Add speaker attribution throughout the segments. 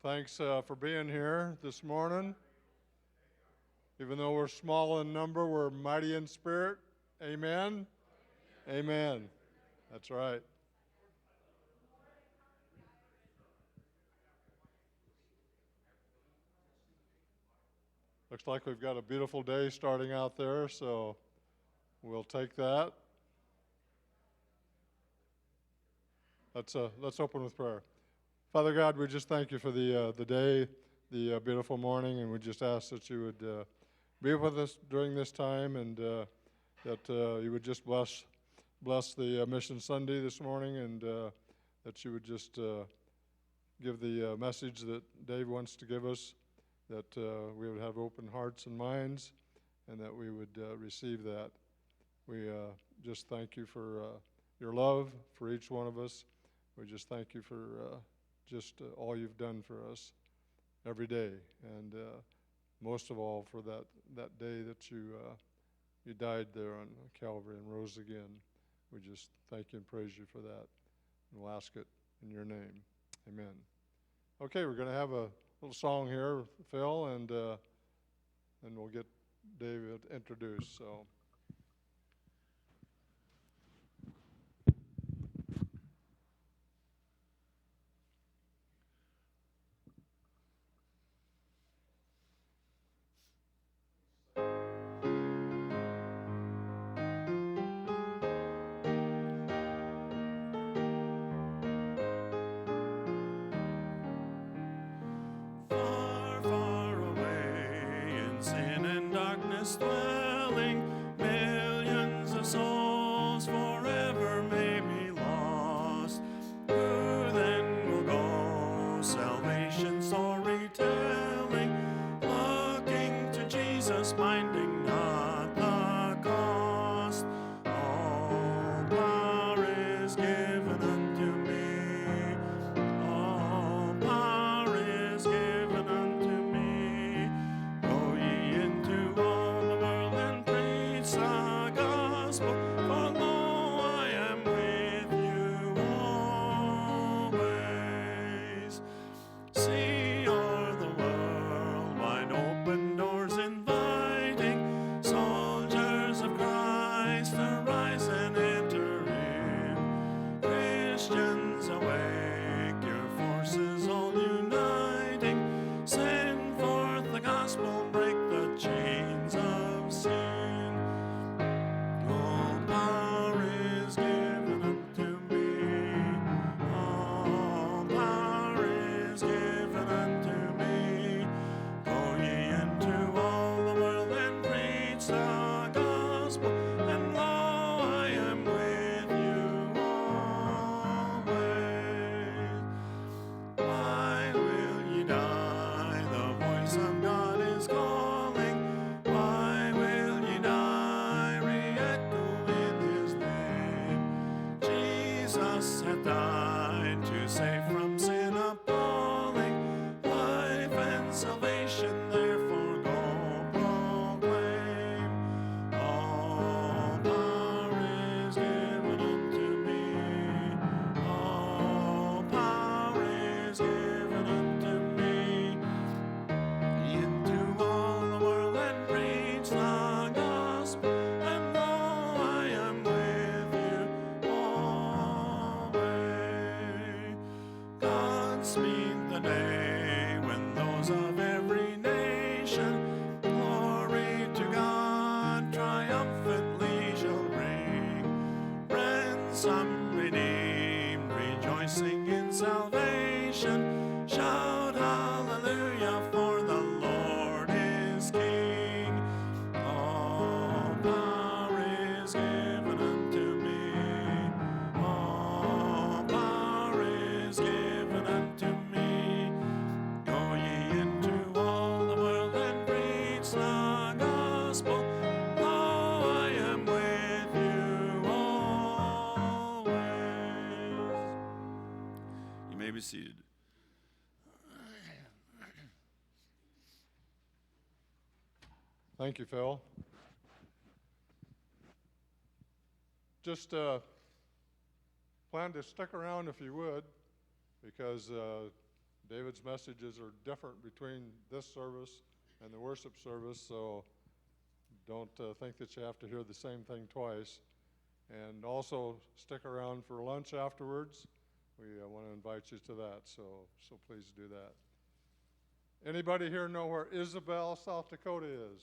Speaker 1: Thanks for being here this morning. Even though we're small in number, we're mighty in spirit. Amen? Amen. That's right. Looks like we've got a beautiful day starting out there, so we'll take that. Let's open with prayer. Father God, we just thank you for the day, the beautiful morning, and we just ask that you would be with us during this time, and that you would just bless the Mission Sunday this morning, and that you would just give the message that Dave wants to give us, that we would have open hearts and minds, and that we would receive that. We just thank you for your love for each one of us. We just thank you for just all you've done for us every day, and most of all for that day that you died there on Calvary and rose again. We just thank you and praise you for that, and we'll ask it in your name. Amen. Okay, we're going to have a little song here, Phil, and then we'll get David introduced. So.
Speaker 2: Dwelling, millions of souls forever may be lost. Who then will go? Salvation story telling, looking to Jesus, minding not the cost. All power is given unto me. All power is given unto me. Go ye into all the gospel, for lo, I am with you always. See o'er the world wide open doors inviting soldiers of Christ to rise and enter in. Christians awake, your forces all uniting, send forth the gospel, break the chains of sin. Hath died to save from sin appalling, life and salvation, therefore go proclaim. All power is given unto me. All power is given unto me. Into all the world and preach the gospel, and lo, I am with you always. God's meet the day when those of every nation glory to God triumphantly shall bring. Ransom redeemed, rejoicing in salvation, shout hallelujah, for the Lord is King. All power is given unto me. All power is given unto me. Go ye into all the world and preach the gospel. Lo, I am with you always. You may be seated.
Speaker 1: Thank you, Phil. Just plan to stick around if you would, because David's messages are different between this service and the worship service, so don't think that you have to hear the same thing twice. And also stick around for lunch afterwards. We want to invite you to that, so please do that. Anybody here know where Isabel, South Dakota is?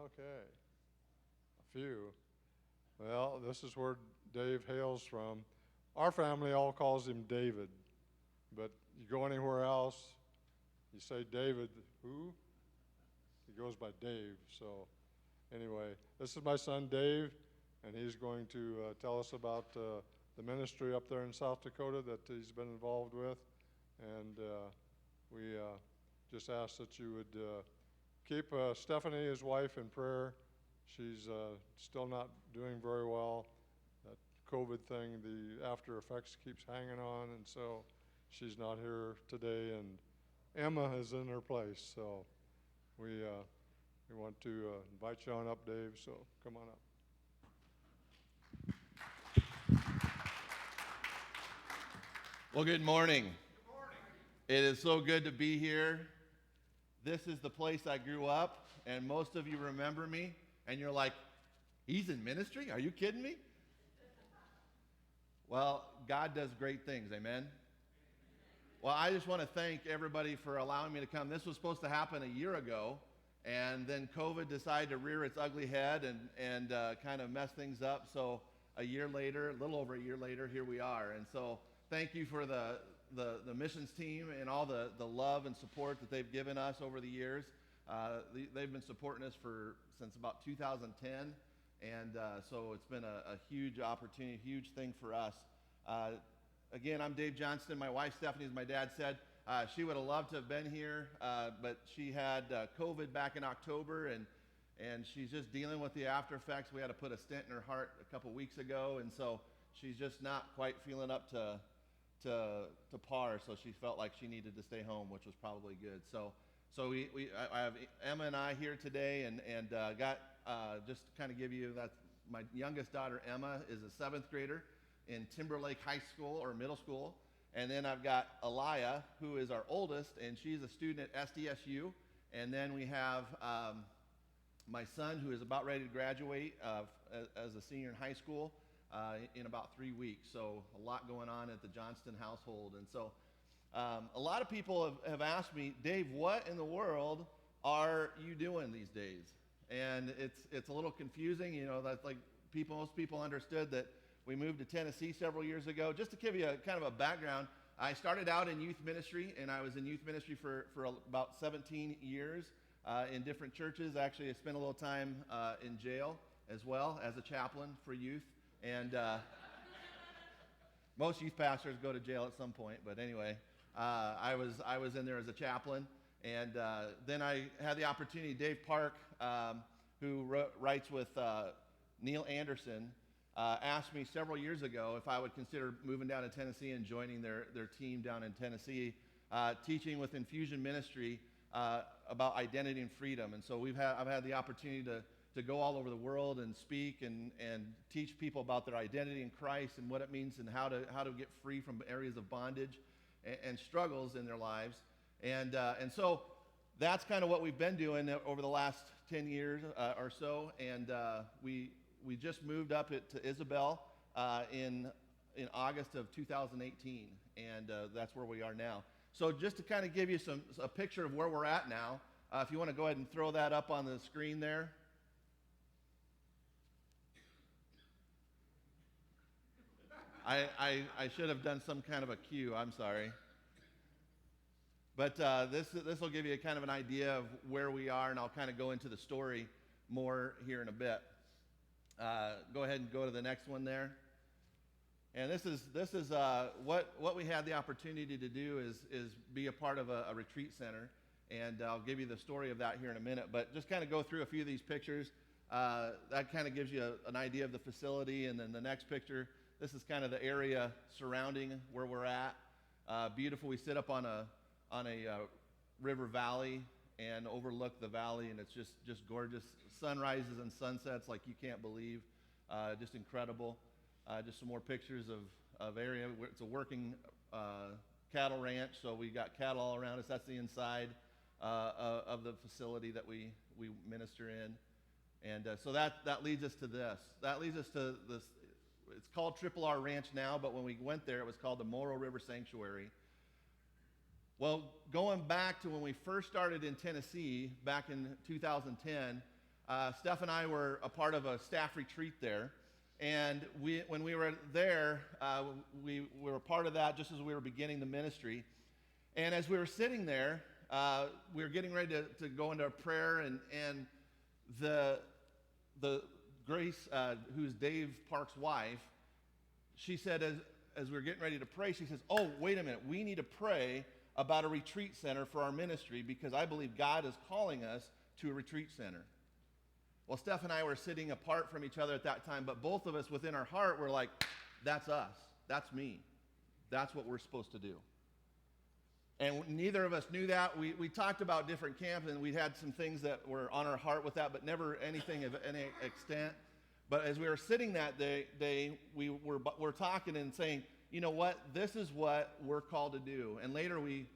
Speaker 1: Okay, a few. Well, this is where Dave hails from. Our family all calls him David, but you go anywhere else, you say David, who? He goes by Dave. So anyway, this is my son Dave, and he's going to tell us about the ministry up there in South Dakota that he's been involved with. And we just ask that you would keep Stephanie, his wife, in prayer. She's still not doing very well. That COVID thing, the after effects keeps hanging on, and so she's not here today, and Emma is in her place. So we want to invite you on up, Dave, so come on up.
Speaker 3: Well, good morning. Good morning. It is so good to be here. This is the place I grew up, and most of you remember me, and you're like, he's in ministry? Are you kidding me? Well, God does great things, amen? Well, I just want to thank everybody for allowing me to come. This was supposed to happen a year ago, and then COVID decided to rear its ugly head and kind of mess things up. So a year later, a little over a year later, here we are. And so thank you for the missions team and all the love and support that they've given us over the years. They've been supporting us since about 2010, and so it's been a huge opportunity, huge thing for us. Again, I'm Dave Johnston. My wife, Stephanie, as my dad said, she would have loved to have been here, but she had COVID back in October, and she's just dealing with the after effects. We had to put a stent in her heart a couple weeks ago, and so she's just not quite feeling up to par, so she felt like she needed to stay home, which was probably good. So I have Emma and I here today, and got just to kind of give you that. My youngest daughter Emma is a 7th grader in Timberlake High School or middle school, and then I've got Aliyah, who is our oldest, and she's a student at SDSU, and then we have my son, who is about ready to graduate as a senior in high school in about 3 weeks. So a lot going on at the Johnston household. And so a lot of people have asked me, Dave, what in the world are you doing these days? And it's a little confusing. You know, that's like most people understood that we moved to Tennessee several years ago. Just to give you a kind of a background, I started out in youth ministry, and I was in youth ministry for about 17 years in different churches. Actually, I spent a little time in jail as well as a chaplain for youth. And most youth pastors go to jail at some point, but anyway, I was in there as a chaplain, and then I had the opportunity. Dave Park, who writes with Neil Anderson, asked me several years ago if I would consider moving down to Tennessee and joining their team down in Tennessee, teaching with Infusion Ministry about identity and freedom. And so I've had the opportunity to go all over the world and speak and teach people about their identity in Christ and what it means and how to get free from areas of bondage and struggles in their lives. And so that's kind of what we've been doing over the last 10 years or so. And we just moved up to Isabel in August of 2018, and that's where we are now. So just to kind of give you a picture of where we're at now, if you want to go ahead and throw that up on the screen there. I should have done some kind of a cue. I'm sorry. But this will give you a kind of an idea of where we are, and I'll kind of go into the story more here in a bit. Go ahead and go to the next one there. And this is what we had the opportunity to do is be a part of a retreat center, and I'll give you the story of that here in a minute. But just kind of go through a few of these pictures. That kind of gives you an idea of the facility, and then the next picture. This is kind of the area surrounding where we're at. Beautiful. We sit up on a river valley and overlook the valley, and it's just gorgeous. Sunrises and sunsets like you can't believe. Just incredible. Just some more pictures of area. It's a working cattle ranch, so we got cattle all around us. That's the inside of the facility that we minister in. And so that leads us to this. That leads us to this. It's called Triple R Ranch now, but when we went there, it was called the Morrow River Sanctuary. Well, going back to when we first started in Tennessee back in 2010, Steph and I were a part of a staff retreat there. And when we were there, we were part of that just as we were beginning the ministry. And as we were sitting there, we were getting ready to go into a prayer, and the Grace, who's Dave Park's wife, she said as we were getting ready to pray, she says, "Oh, wait a minute, we need to pray about a retreat center for our ministry because I believe God is calling us to a retreat center." Well, Steph and I were sitting apart from each other at that time, but both of us within our heart were like, that's us, that's me, that's what we're supposed to do. And neither of us knew that. We talked about different camps, and we had some things that were on our heart with that, but never anything of any extent. But as we were sitting that day, we were talking and saying, you know what, this is what we're called to do. And later we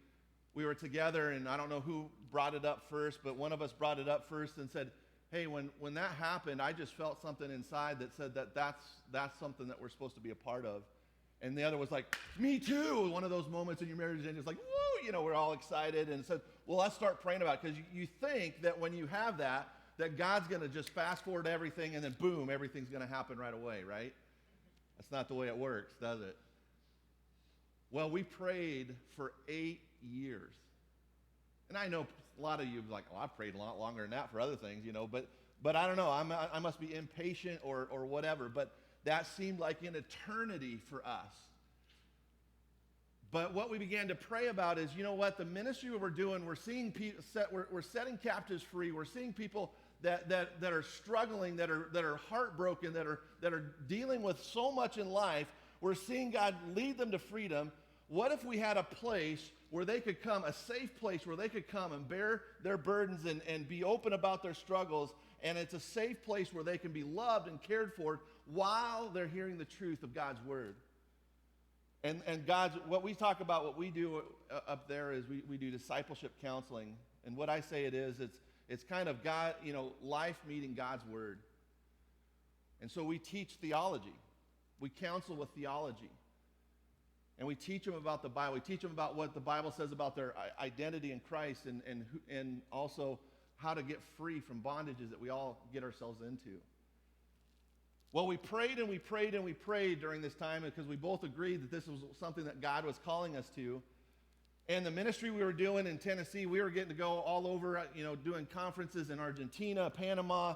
Speaker 3: were together, and I don't know who brought it up first, but one of us brought it up first and said, hey, when that happened, I just felt something inside that said that's something that we're supposed to be a part of. And the other was like, me too. One of those moments in your marriage, and it's like, woo, we're all excited. And said, well, let's start praying about it. Because you think that when you have that God's going to just fast forward everything, and then boom, everything's going to happen right away, right? That's not the way it works, does it? Well, we prayed for 8 years. And I know a lot of you are like, oh, I've prayed a lot longer than that for other things, but I don't know. I must be impatient or whatever. But that seemed like an eternity for us. But what we began to pray about is, you know what, the ministry we're doing, we're seeing people, we're setting captives free. We're seeing people that are struggling, that are heartbroken, that are dealing with so much in life. We're seeing God lead them to freedom. What if we had a place where they could come, a safe place where they could come and bear their burdens and be open about their struggles, and it's a safe place where they can be loved and cared for while they're hearing the truth of God's word. And what we talk about, what we do up there is we do discipleship counseling. And what I say it's kind of God, life meeting God's word. And so we teach theology. We counsel with theology. And we teach them about the Bible. We teach them about what the Bible says about their identity in Christ, and also how to get free from bondages that we all get ourselves into. Well, we prayed and we prayed and we prayed during this time because we both agreed that this was something that God was calling us to. And the ministry we were doing in Tennessee, we were getting to go all over, doing conferences in Argentina, Panama,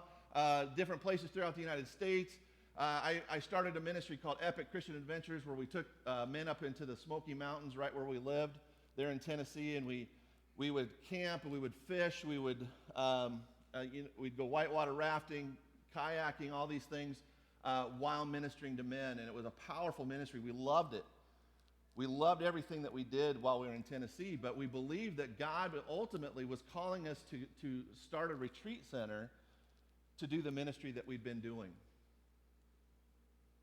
Speaker 3: different places throughout the United States. I started a ministry called Epic Christian Adventures where we took men up into the Smoky Mountains right where we lived there in Tennessee, and we would camp and we would fish, we would we'd go whitewater rafting, kayaking, all these things while ministering to men, and it was a powerful ministry. We loved it. We loved everything that we did while we were in Tennessee, but we believed that God ultimately was calling us to start a retreat center to do the ministry that we've been doing.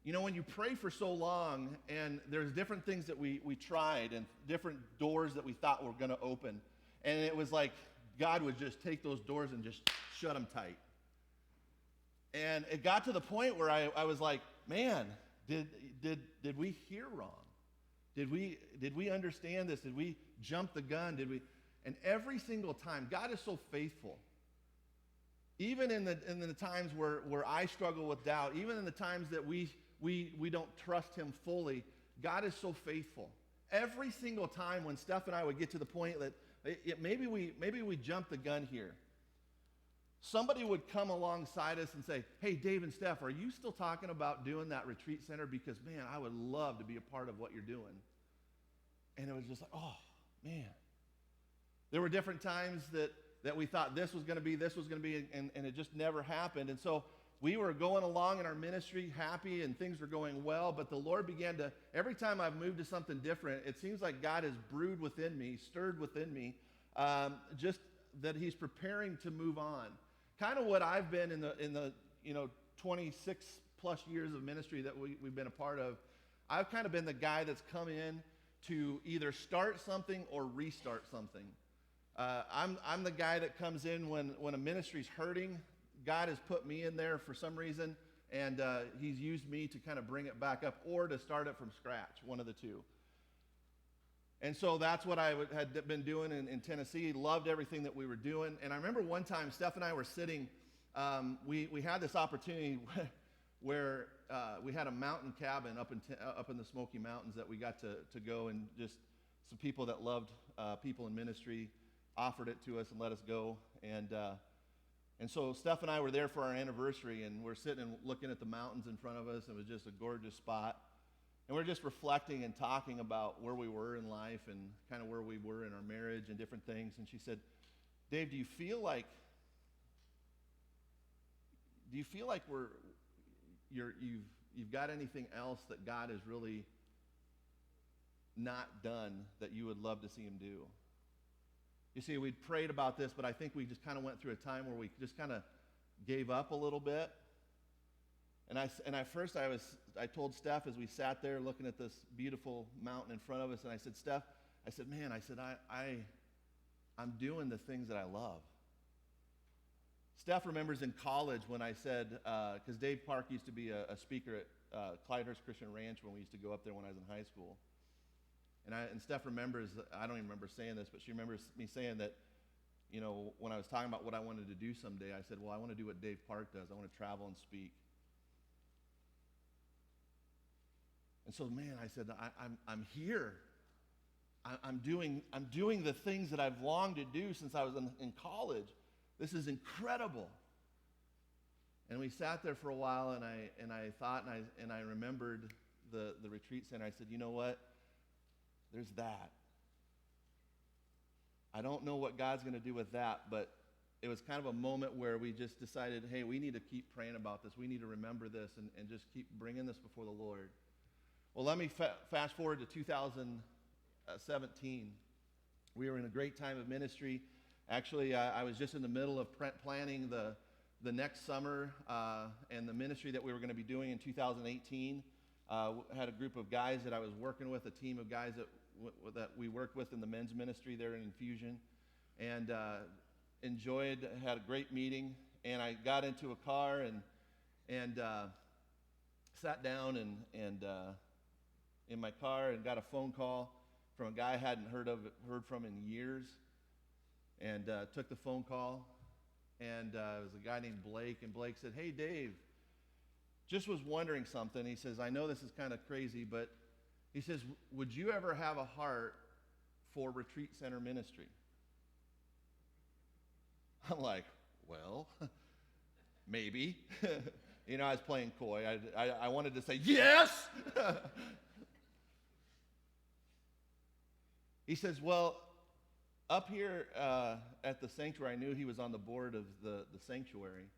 Speaker 3: When you pray for so long, and there's different things that we tried and different doors that we thought were going to open, and it was like God would just take those doors and just shut them tight. And it got to the point where I was like, man, did we hear wrong? Did we understand this? Did we jump the gun? And every single time, God is so faithful. Even in the times where I struggle with doubt, even in the times that we don't trust him fully, God is so faithful. Every single time when Steph and I would get to the point that maybe we jumped the gun here, somebody would come alongside us and say, hey, Dave and Steph, are you still talking about doing that retreat center? Because, man, I would love to be a part of what you're doing. And it was just like, oh, man. There were different times that we thought this was going to be, and it just never happened. And so we were going along in our ministry happy, and things were going well, but the Lord began to, every time I've moved to something different, it seems like God has brewed within me, stirred within me, just that he's preparing to move on. Kind of what I've been in the 26 plus years of ministry that we've been a part of. I've kind of been the guy that's come in to either start something or restart something. I'm the guy that comes in when a ministry's hurting. God has put me in there for some reason, and he's used me to kind of bring it back up or to start it from scratch, one of the two. And so that's what I had been doing in Tennessee. Loved everything that we were doing. And I remember one time, Steph and I were sitting, we had this opportunity where we had a mountain cabin up in the Smoky Mountains that we got to go, and just some people that loved people in ministry offered it to us and let us go. And so Steph and I were there for our anniversary, and we're sitting and looking at the mountains in front of us. It was just a gorgeous spot. And we're just reflecting and talking about where we were in life and kind of where we were in our marriage and different things. And she said, Dave, do you feel like you've got anything else that God has really not done that you would love to see him do? You see, we'd prayed about this, but I think we just kind of went through a time where we just kind of gave up a little bit. And I told Steph as we sat there looking at this beautiful mountain in front of us, and I said, Steph, I'm doing the things that I love. Steph remembers in college when I said, because Dave Park used to be a speaker at Clydehurst Christian Ranch when we used to go up there when I was in high school. And Steph remembers, I don't even remember saying this, but she remembers me saying that, you know, when I was talking about what I wanted to do someday, I said, well, I want to do what Dave Park does. I want to travel and speak. And so, man, I said, I'm here. I'm doing the things that I've longed to do since I was in college. This is incredible. And we sat there for a while, and I thought, and I remembered the retreat center. I said, you know what? There's that. I don't know what God's going to do with that, but it was kind of a moment where we just decided, hey, we need to keep praying about this. We need to remember this and just keep bringing this before the Lord. Well, let me fast forward to 2017. We were in a great time of ministry. Actually, I was just in the middle of planning the next summer and the ministry that we were going to be doing in 2018. Had a group of guys that I was working with, a team of guys that we worked with in the men's ministry there in Infusion, and had a great meeting. And I got into a car and sat down and in my car and got a phone call from a guy I hadn't heard from in years, and took the phone call, and it was a guy named Blake, and Blake said, hey, Dave, just was wondering something. He says, I know this is kind of crazy, but he says, would you ever have a heart for retreat center ministry? I'm like, well, maybe. You know, I was playing coy. I wanted to say, yes! He says, well, up here at the sanctuary, I knew he was on the board of the sanctuary.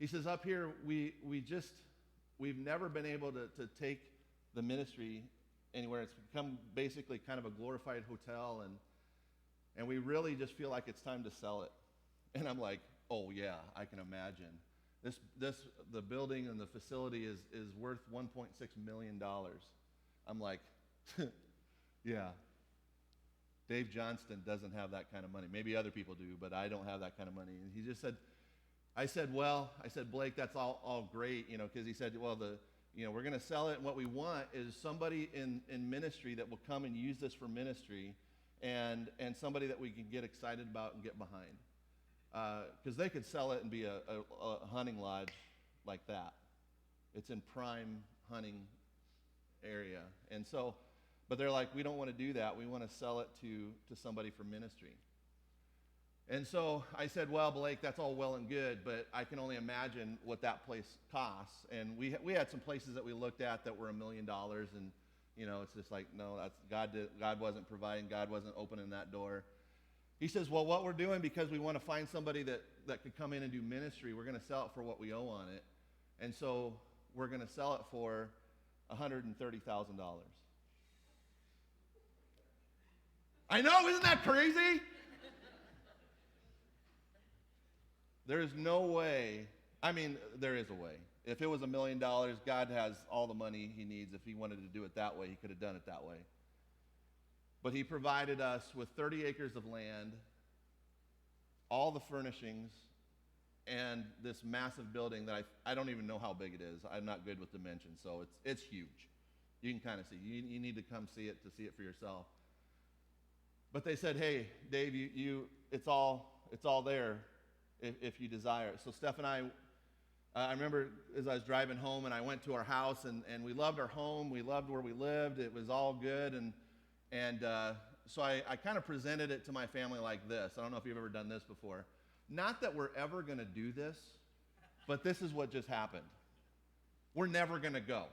Speaker 3: He says, up here, we've never been able to take the ministry anywhere. It's become basically kind of a glorified hotel, and we really just feel like it's time to sell it. And I'm like, oh yeah, I can imagine. The building and the facility is worth $1.6 million. I'm like, yeah. Dave Johnston doesn't have that kind of money. Maybe other people do, but I don't have that kind of money. And he just said, I said, Blake, that's all great, you know, because he said, well, we're going to sell it, and what we want is somebody in ministry that will come and use this for ministry, and somebody that we can get excited about and get behind. Because they could sell it and be a hunting lodge like that. It's in prime hunting area. And so, but they're like, we don't want to do that. We want to sell it to somebody for ministry. And so I said, well, Blake, that's all well and good, but I can only imagine what that place costs. And we had some places that we looked at that were $1 million, and you know, it's just like, no, God wasn't providing, God wasn't opening that door. He says, well, what we're doing, because we want to find somebody that could come in and do ministry, we're going to sell it for what we owe on it. And so we're going to sell it for $130,000. I know, isn't that crazy? There is no way. I mean, there is a way. If it was $1 million, God has all the money he needs. If he wanted to do it that way, he could have done it that way. But he provided us with 30 acres of land, all the furnishings, and this massive building that I don't even know how big it is. I'm not good with dimensions, so it's huge. You can kind of see. You need to come see it to see it for yourself. But they said, hey, Dave, it's all there if you desire it. So Steph and I remember as I was driving home, and I went to our house, and we loved our home. We loved where we lived. It was all good, and so I kind of presented it to my family like this. I don't know if you've ever done this before. Not that we're ever going to do this, but this is what just happened. We're never going to go.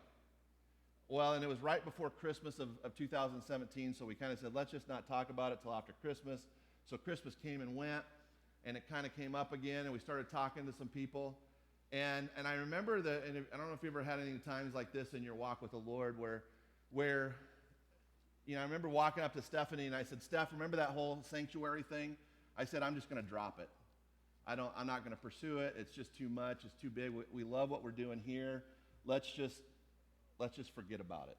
Speaker 3: Well, and it was right before Christmas of 2017, so we kind of said, let's just not talk about it till after Christmas. So Christmas came and went, and it kind of came up again, and we started talking to some people. And I remember and I don't know if you ever had any times like this in your walk with the Lord where I remember walking up to Stephanie, and I said, Steph, remember that whole sanctuary thing? I said, I'm just going to drop it. I'm not going to pursue it. It's just too much. It's too big. We love what we're doing here. Let's just forget about it.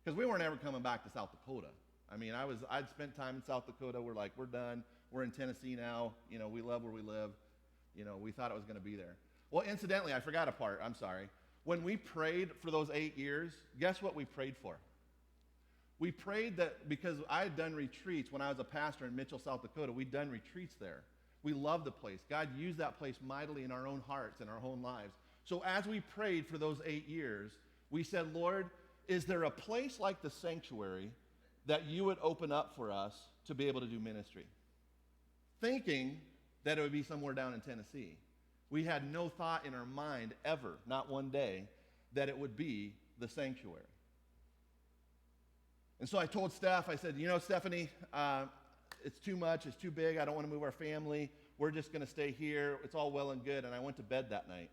Speaker 3: Because we weren't ever coming back to South Dakota. I mean, I'd spent time in South Dakota. We're like, we're done. We're in Tennessee now. We love where we live. We thought it was going to be there. Well, incidentally, I forgot a part. I'm sorry. When we prayed for those 8 years, guess what we prayed for? We prayed that because I had done retreats when I was a pastor in Mitchell, South Dakota. We'd done retreats there. We loved the place. God used that place mightily in our own hearts and our own lives. So as we prayed for those 8 years, we said, Lord, is there a place like the sanctuary that you would open up for us to be able to do ministry? Thinking that it would be somewhere down in Tennessee. We had no thought in our mind ever, not one day, that it would be the sanctuary. And so I told Steph, I said, Stephanie, it's too much, it's too big, I don't want to move our family, we're just going to stay here, it's all well and good, and I went to bed that night.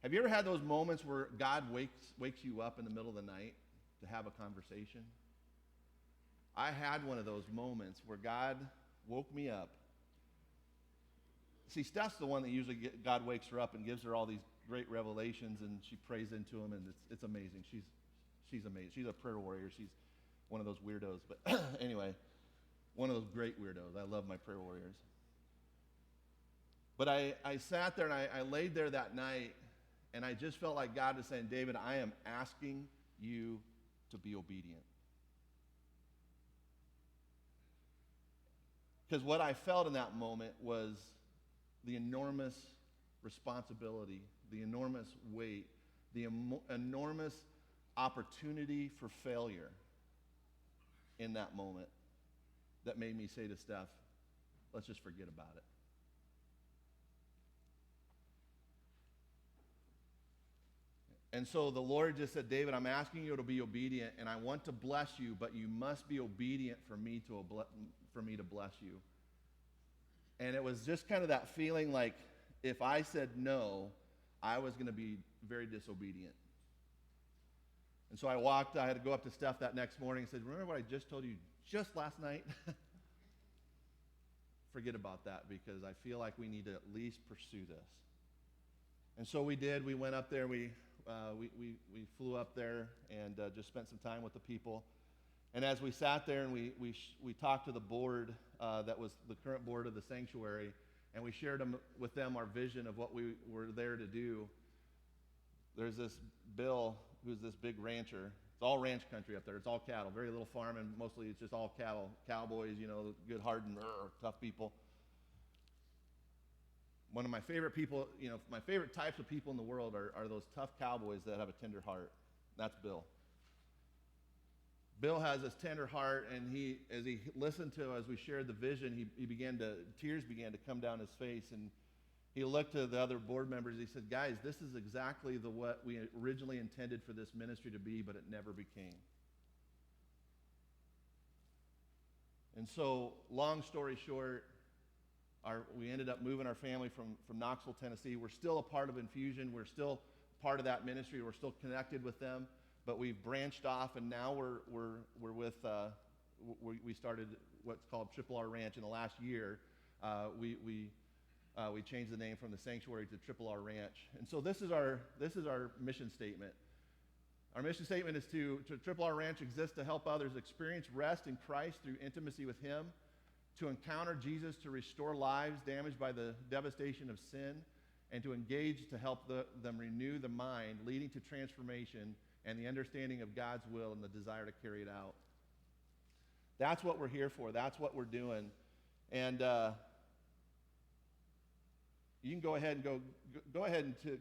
Speaker 3: Have you ever had those moments where God wakes you up in the middle of the night to have a conversation? I had one of those moments where God woke me up. See, Steph's the one that usually God wakes her up and gives her all these great revelations, and she prays into them, and it's amazing. She's amazing. She's a prayer warrior. She's one of those weirdos. But anyway, one of those great weirdos. I love my prayer warriors. But I sat there and I laid there that night, and I just felt like God was saying, David, I am asking you to be obedient. Because what I felt in that moment was the enormous responsibility, the enormous weight, the enormous opportunity for failure in that moment that made me say to Steph, let's just forget about it. And so the Lord just said, David, I'm asking you to be obedient, and I want to bless you, but you must be obedient for me to bless you. And it was just kind of that feeling like if I said no, I was going to be very disobedient. And so I had to go up to Steph that next morning and said, remember what I just told you just last night? Forget about that, because I feel like we need to at least pursue this. And so we did. We went up there. We flew up there and just spent some time with the people. And as we sat there and we talked to the board that was the current board of the sanctuary, and we shared with them our vision of what we were there to do. There's this Bill, who's this big rancher. It's all ranch country up there. It's all cattle. Very little farming. Mostly it's just all cattle. Cowboys, good, hardened, tough people. One of my favorite people, my favorite types of people in the world are those tough cowboys that have a tender heart. That's Bill. Bill has this tender heart, and as he listened to, as we shared the vision, tears began to come down his face, and he looked to the other board members. He said, guys, this is exactly what we originally intended for this ministry to be, but it never became. And so, long story short, we ended up moving our family from Knoxville, Tennessee. We're still a part of Infusion. We're still part of that ministry. We're still connected with them, but we've branched off, and now we're with. We started what's called Triple R Ranch in the last year. We changed the name from the Sanctuary to Triple R Ranch, and so this is our mission statement. Our mission statement is to Triple R Ranch exists to help others experience rest in Christ through intimacy with Him, to encounter Jesus to restore lives damaged by the devastation of sin, and to engage to help them renew the mind, leading to transformation and the understanding of God's will and the desire to carry it out. That's what we're here for. That's what we're doing. And you can go ahead and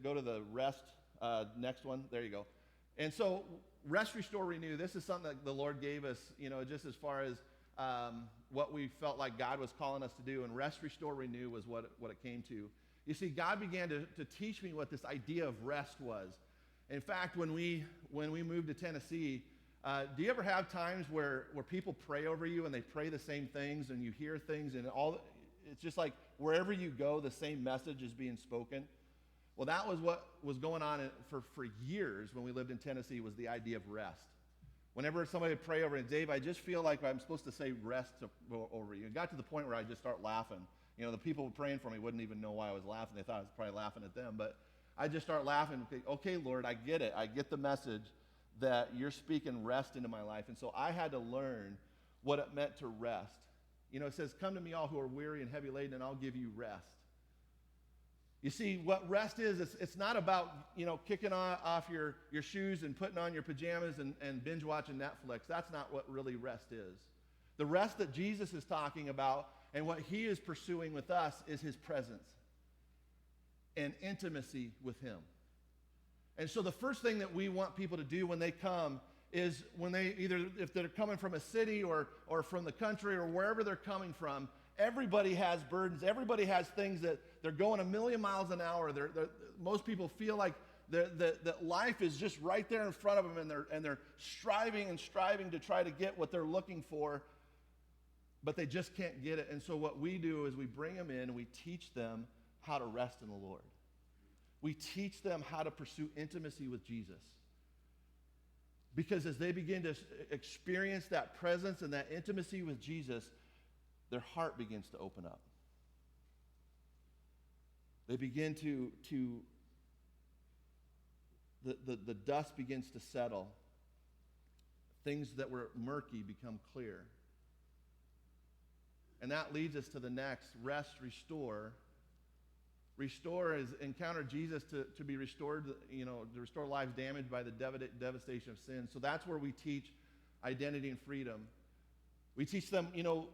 Speaker 3: go to the rest, next one. There you go. And so, rest, restore, renew. This is something that the Lord gave us, just as far as what we felt like God was calling us to do. And rest, restore, renew was what it came to. You see, God began to teach me what this idea of rest was. In fact, when we moved to Tennessee, do you ever have times where people pray over you and they pray the same things and you hear things and it's just like wherever you go, the same message is being spoken? Well, that was what was going on for years when we lived in Tennessee, was the idea of rest. Whenever somebody would pray over it, Dave, I just feel like I'm supposed to say rest over you. It got to the point where I just start laughing. The people praying for me wouldn't even know why I was laughing. They thought I was probably laughing at them. But I just start laughing. Okay, Lord, I get it. I get the message that you're speaking rest into my life. And so I had to learn what it meant to rest. It says, come to me all who are weary and heavy laden, and I'll give you rest. You see, what rest is, it's not about, kicking off your shoes and putting on your pajamas and binge watching Netflix. That's not what really rest is. The rest that Jesus is talking about and what he is pursuing with us is his presence and intimacy with him. And so the first thing that we want people to do when they come is when they if they're coming from a city or from the country or wherever they're coming from, everybody has burdens. Everybody has things that they're going a million miles an hour. Most people feel like that life is just right there in front of them, and they're striving to try to get what they're looking for, but they just can't get it. And so what we do is we bring them in and we teach them how to rest in the Lord. We teach them how to pursue intimacy with Jesus. Because as they begin to experience that presence and that intimacy with Jesus, their heart begins to open up. They begin the dust begins to settle. Things that were murky become clear. And that leads us to the next, rest, restore. Restore is encounter Jesus to be restored, to restore lives damaged by the devastation of sin. So that's where we teach identity and freedom. We teach them,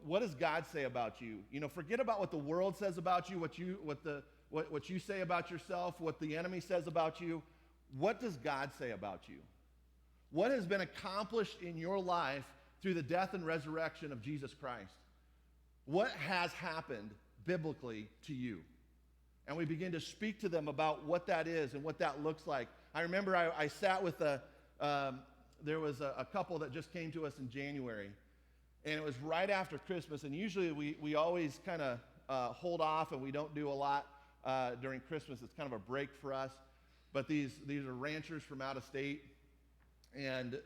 Speaker 3: what does God say about you? Forget about what the world says about you, what you say about yourself, what the enemy says about you. What does God say about you? What has been accomplished in your life through the death and resurrection of Jesus Christ? What has happened biblically to you? And we begin to speak to them about what that is and what that looks like. I remember I sat with there was a couple that just came to us in January. And it was right after Christmas. And usually we always kind of hold off and we don't do a lot during Christmas. It's kind of a break for us. But these are ranchers from out of state. And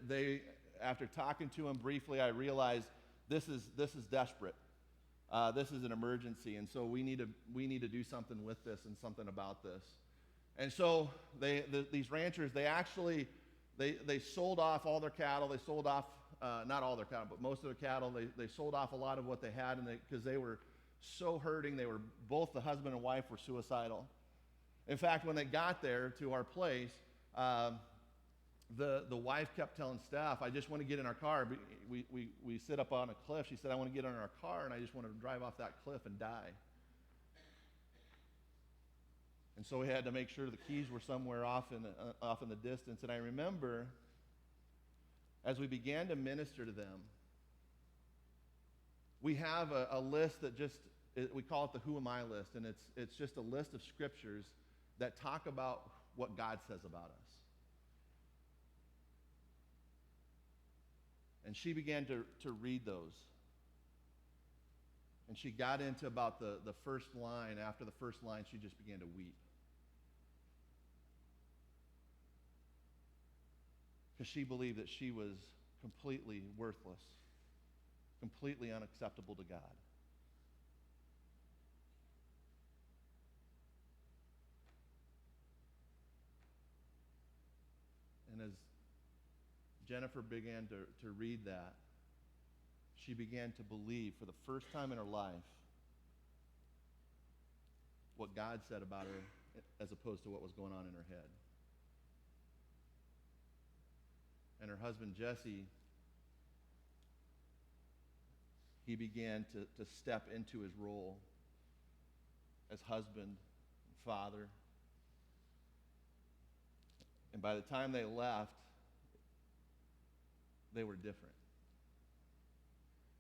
Speaker 3: after talking to them briefly, I realized this is desperate. This is an emergency, and so we need to do something with this and something about this. And so these ranchers, they sold off all their cattle. They sold off not all their cattle, but most of their cattle. They sold off a lot of what they had, and because they were so hurting. Both the husband and wife were suicidal. In fact, when they got there to our place, the wife kept telling Steph, I just want to get in our car. We sit up on a cliff. She said, I want to get in our car, and I just want to drive off that cliff and die. And so we had to make sure the keys were somewhere off in the distance. And I remember, as we began to minister to them, we have a list that we call it the Who Am I list, and it's just a list of scriptures that talk about what God says about us. And she began to read those. And she got into about the first line. After the first line, she just began to weep. Because she believed that she was completely worthless, completely unacceptable to God. And as Jennifer began to read that, she began to believe for the first time in her life what God said about her as opposed to what was going on in her head. And her husband, Jesse, he began to step into his role as husband and father. And by the time they left, they were different.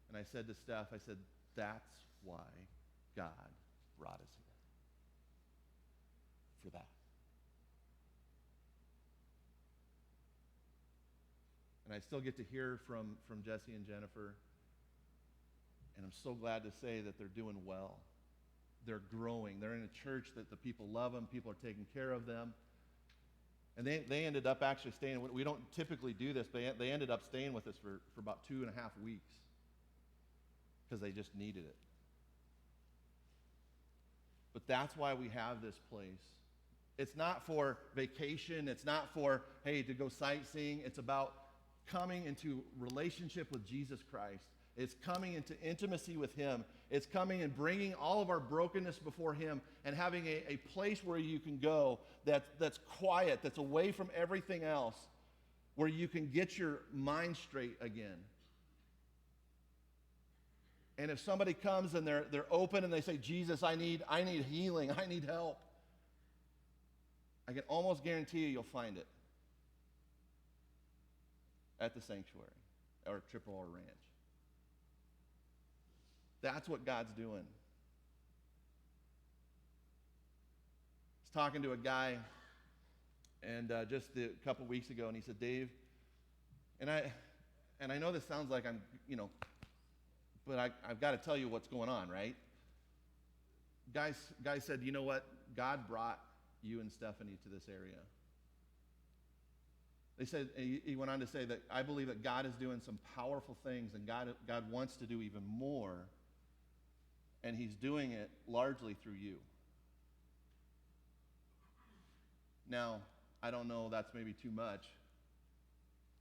Speaker 3: And I said to Steph, I said, that's why God brought us here. For that. And I still get to hear from Jesse and Jennifer. And I'm so glad to say that they're doing well. They're growing. They're in a church that the people love them. People are taking care of them. And they ended up actually staying. We don't typically do this, but they ended up staying with us for about 2.5 weeks because they just needed it. But that's why we have this place. It's not for vacation. It's not for, hey, to go sightseeing. It's about coming into relationship with Jesus Christ. It's coming into intimacy with Him. It's coming and bringing all of our brokenness before Him and having a place where you can go that's quiet, that's away from everything else, where you can get your mind straight again. And if somebody comes and they're open and they say, Jesus, I need healing, I need help, I can almost guarantee you'll find it at the sanctuary or Triple Ranch. That's what God's doing. I was talking to a guy and just a couple weeks ago, and he said, Dave, and I know this sounds like I'm, but I've got to tell you what's going on, right? Guy said, you know what? God brought you and Stephanie to this area. They said, he went on to say that I believe that God is doing some powerful things, and God wants to do even more, and He's doing it largely through you. Now, I don't know, that's maybe too much.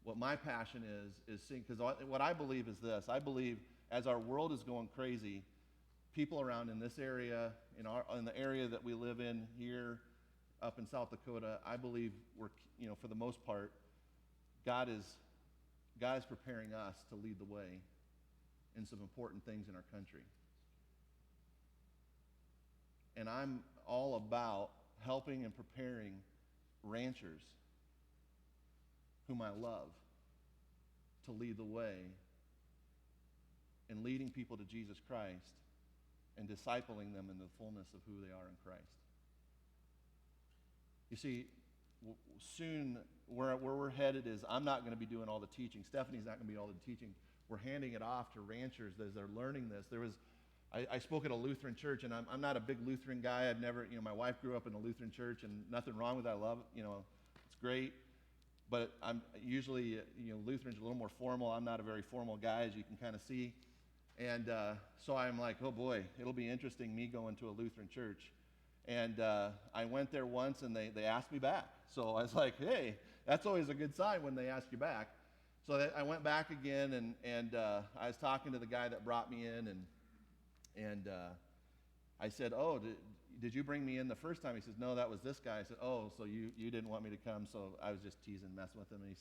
Speaker 3: What my passion is seeing, because what I believe is this. I believe as our world is going crazy, people around in this area, in the area that we live in here, up in South Dakota, I believe we're, for the most part, God is preparing us to lead the way in some important things in our country. And I'm all about helping and preparing ranchers whom I love to lead the way in leading people to Jesus Christ and discipling them in the fullness of who they are in Christ. You see, soon where we're headed is I'm not going to be doing all the teaching. Stephanie's not going to be all the teaching. We're handing it off to ranchers as they're learning this. I spoke at a Lutheran church, and I'm not a big Lutheran guy. I've never, my wife grew up in a Lutheran church, and nothing wrong with that. I love it. It's great. But I'm usually, Lutheran's a little more formal. I'm not a very formal guy, as you can kind of see. And so I'm like, oh boy, it'll be interesting me going to a Lutheran church. And I went there once, and they asked me back. So I was like, hey, that's always a good sign when they ask you back. So I went back again, and I was talking to the guy that brought me in, and I said, oh, did you bring me in the first time? He says, no, that was this guy. I said, oh, so you didn't want me to come. So I was just teasing, messing with him. And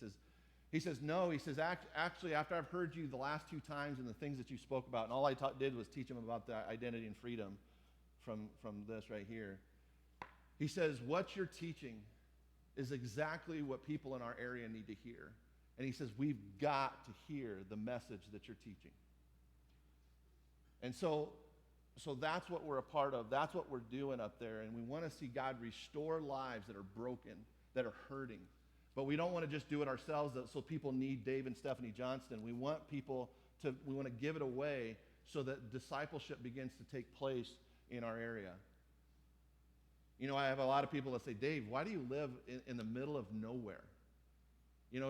Speaker 3: he says, no. He says, actually, after I've heard you the last 2 times and the things that you spoke about, and all I did was teach him about the identity and freedom from this right here. He says, what you're teaching is exactly what people in our area need to hear. And he says, we've got to hear the message that you're teaching. And so that's what we're a part of. That's what we're doing up there. And we want to see God restore lives that are broken, that are hurting. But we don't want to just do it ourselves so people need Dave and Stephanie Johnston. We want we want to give it away so that discipleship begins to take place in our area. I have a lot of people that say, Dave, why do you live in the middle of nowhere? In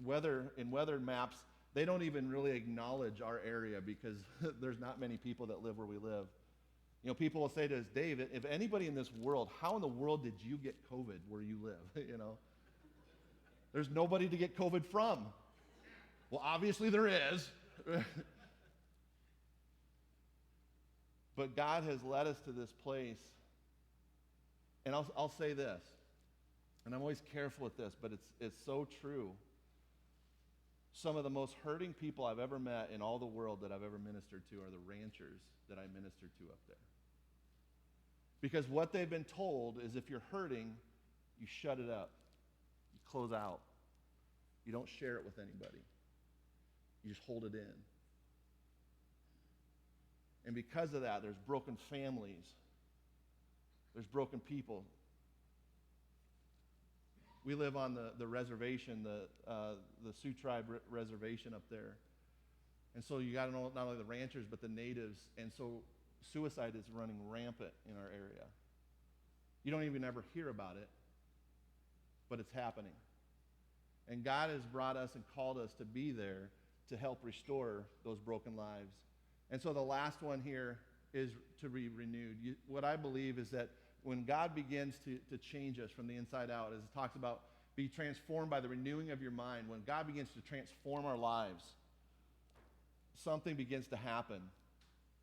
Speaker 3: weather maps, they don't even really acknowledge our area because there's not many people that live where we live. People will say to us, Dave, if anybody in this world, how in the world did you get COVID where you live? There's nobody to get COVID from. Well, obviously there is. But God has led us to this place. And I'll say this, and I'm always careful with this, but it's so true. Some of the most hurting people I've ever met in all the world that I've ever ministered to are the ranchers that I ministered to up there. Because what they've been told is if you're hurting, you shut it up. You close out. You don't share it with anybody. You just hold it in. And because of that, there's broken families. There's broken people. We live on the reservation, the Sioux Tribe reservation up there. And so you got to know not only the ranchers, but the natives. And so suicide is running rampant in our area. You don't even ever hear about it, but it's happening. And God has brought us and called us to be there to help restore those broken lives. And so the last one here is to be renewed. What I believe is that when God begins to change us from the inside out, as it talks about, be transformed by the renewing of your mind, when God begins to transform our lives, something begins to happen.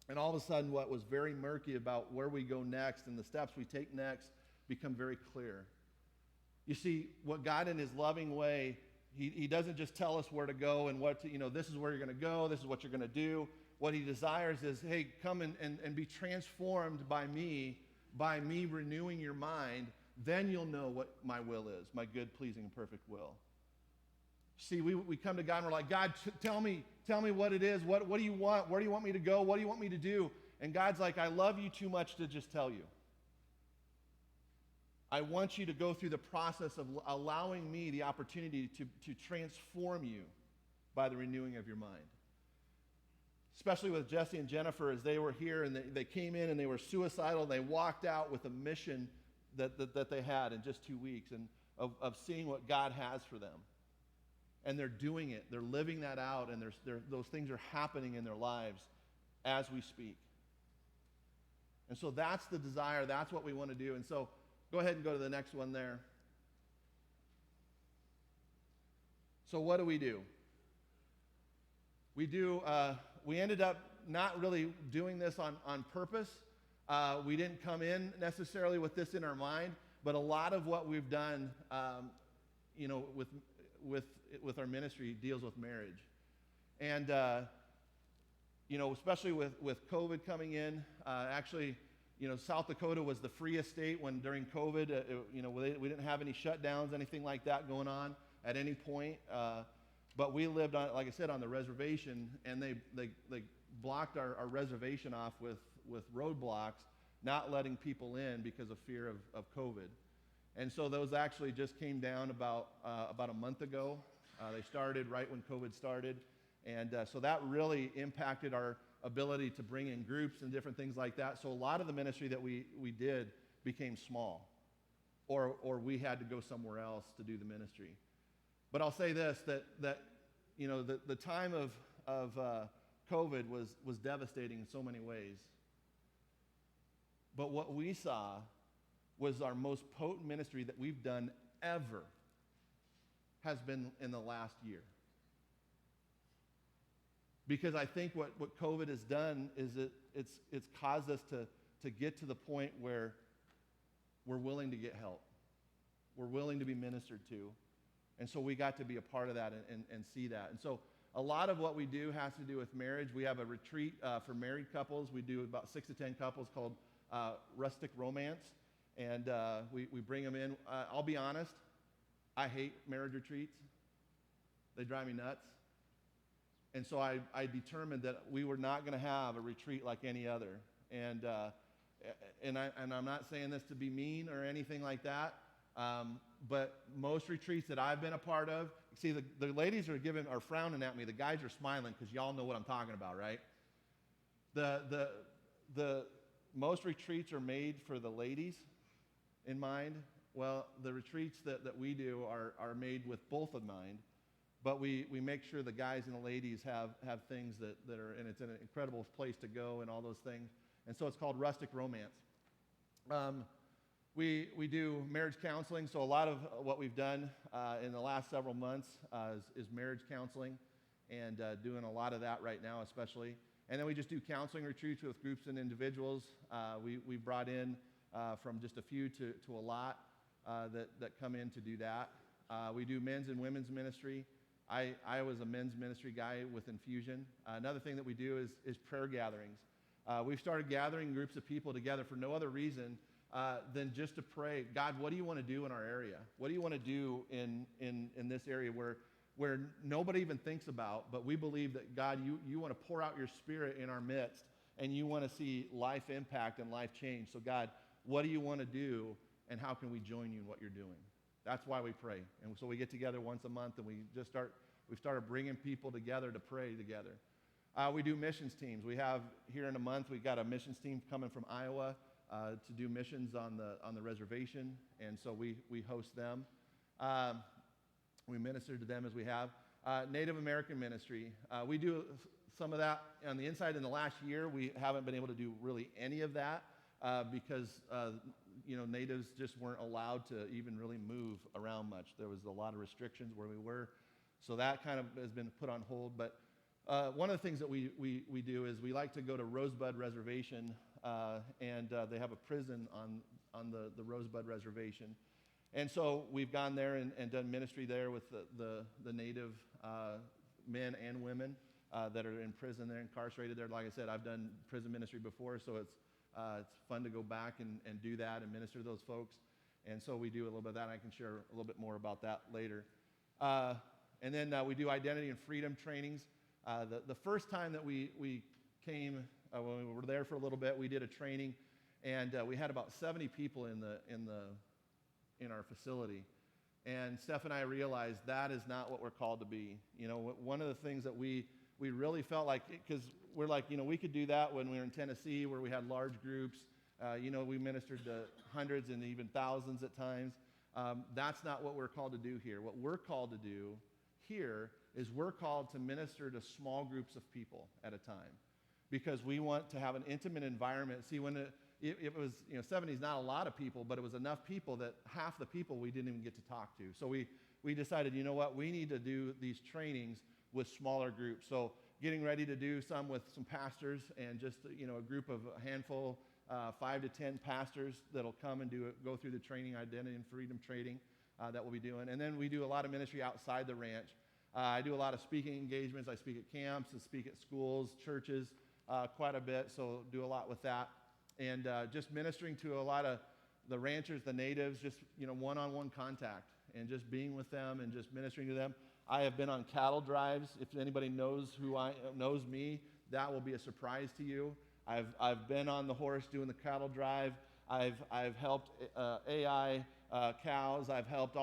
Speaker 3: And all of a sudden, what was very murky about where we go next and the steps we take next become very clear. You see, what God in his loving way, he doesn't just tell us where to go and what to, this is where you're going to go, this is what you're going to do. What he desires is, hey, come and be transformed by me renewing your mind. Then you'll know what my will is, my good, pleasing, and perfect will. See, we come to God and we're like, God, tell me what it is. What do you want? Where do you want me to go? What do you want me to do? And God's like, I love you too much to just tell you. I want you to go through the process of allowing me the opportunity to transform you by the renewing of your mind. Especially with Jesse and Jennifer, as they were here and they came in and they were suicidal and they walked out with a mission that they had in just 2 weeks and of seeing what God has for them. And they're doing it. They're living that out, and those things are happening in their lives as we speak. And so that's the desire. That's what we want to do. And so go ahead and go to the next one there. So what do? We ended up not really doing this on purpose. We didn't come in necessarily with this in our mind, but a lot of what we've done, with our ministry deals with marriage. And, especially with COVID coming in, South Dakota was the freest state when during COVID, we didn't have any shutdowns, anything like that going on at any point. But we lived on, like I said, on the reservation, and they blocked our reservation off with roadblocks, not letting people in because of fear of COVID. And so those actually just came down about a month ago. They started right when COVID started. And so that really impacted our ability to bring in groups and different things like that. So a lot of the ministry that we did became small, or we had to go somewhere else to do the ministry. But I'll say this, that the time of COVID was devastating in so many ways. But what we saw was our most potent ministry that we've done ever has been in the last year. Because I think what COVID has done is it's caused us to get to the point where we're willing to get help. We're willing to be ministered to. And so we got to be a part of that and see that. And so a lot of what we do has to do with marriage. We have a retreat for married couples. We do about 6 to 10 couples called Rustic Romance. And we bring them in. I'll be honest, I hate marriage retreats. They drive me nuts. And so I determined that we were not going to have a retreat like any other. And I'm not saying this to be mean or anything like that. But most retreats that I've been a part of, see, the ladies are frowning at me. The guys are smiling because y'all know what I'm talking about, right? The most retreats are made for the ladies in mind. Well, the retreats that we do are made with both in mind. But we make sure the guys and the ladies have things that are, and it's an incredible place to go and all those things. And so it's called Rustic Romance. We do marriage counseling, so a lot of what we've done in the last several months is marriage counseling, and doing a lot of that right now especially. And then we just do counseling retreats with groups and individuals. We brought in from just a few to a lot that come in to do that. We do men's and women's ministry. I was a men's ministry guy with Infusion. Another thing that we do is prayer gatherings. We've started gathering groups of people together for no other reason than just to pray. God, what do you want to do in our area? What do you want to do in this area where nobody even thinks about, but we believe that, God, you want to pour out your Spirit in our midst, and you want to see life impact and life change. So, God, what do you want to do, and how can we join you in what you're doing? That's why we pray. And so we get together once a month, and we've started bringing people together to pray together. We do missions teams. We have, here in a month, we've got a missions team coming from Iowa to do missions on the reservation, and so we host them. We minister to them as we have. Native American ministry. We do some of that on the inside. In the last year, we haven't been able to do really any of that because natives just weren't allowed to even really move around much. There was a lot of restrictions where we were, so that kind of has been put on hold. But one of the things that we do is we like to go to Rosebud Reservation, and they have a prison on the Rosebud Reservation. And so we've gone there and done ministry there with the native men and women that are in prison. They're incarcerated there. Like I said, I've done prison ministry before, so it's fun to go back and do that and minister to those folks. And so we do a little bit of that. I can share a little bit more about that later. And then we do identity and freedom trainings. The first time that we came, when we were there for a little bit, we did a training, and we had about 70 people in our facility. And Steph and I realized that is not what we're called to be. One of the things that we really felt like, because we're like, we could do that when we were in Tennessee where we had large groups. We ministered to hundreds and even thousands at times. That's not what we're called to do here. What we're called to do here is we're called to minister to small groups of people at a time, because we want to have an intimate environment. See, when it was, 70 is not a lot of people, but it was enough people that half the people we didn't even get to talk to. So we decided, we need to do these trainings with smaller groups. So getting ready to do some with some pastors and just, a group of a handful, 5 to 10 pastors that'll come and go through the training, identity and freedom training that we'll be doing. And then we do a lot of ministry outside the ranch. I do a lot of speaking engagements. I speak at camps and speak at schools, churches, quite a bit, so do a lot with that. And just ministering to a lot of the ranchers, the natives, just one-on-one contact and just being with them and just ministering to them. I have been on cattle drives. If anybody knows me, that will be a surprise to you. I've been on the horse doing the cattle drive. I've helped AI cows. I've helped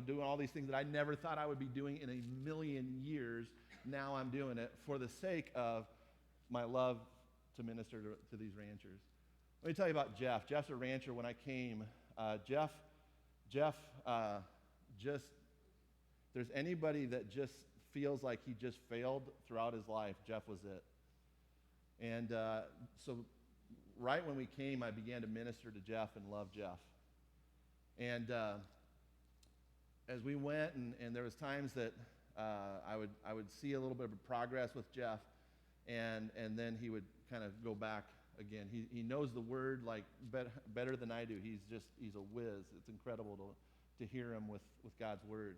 Speaker 3: doing all these things that I never thought I would be doing in a million years. Now I'm doing it for the sake of my love to minister to these ranchers. Let me tell you about Jeff. Jeff's a rancher. When I came, Jeff, just, if there's anybody that just feels like he just failed throughout his life, Jeff was it. And so right when we came, I began to minister to Jeff and love Jeff. And as we went, and there was times that I would see a little bit of progress with Jeff, and then he would kind of go back again. He knows the word like better than I do. He's a whiz. It's incredible to hear him with God's word.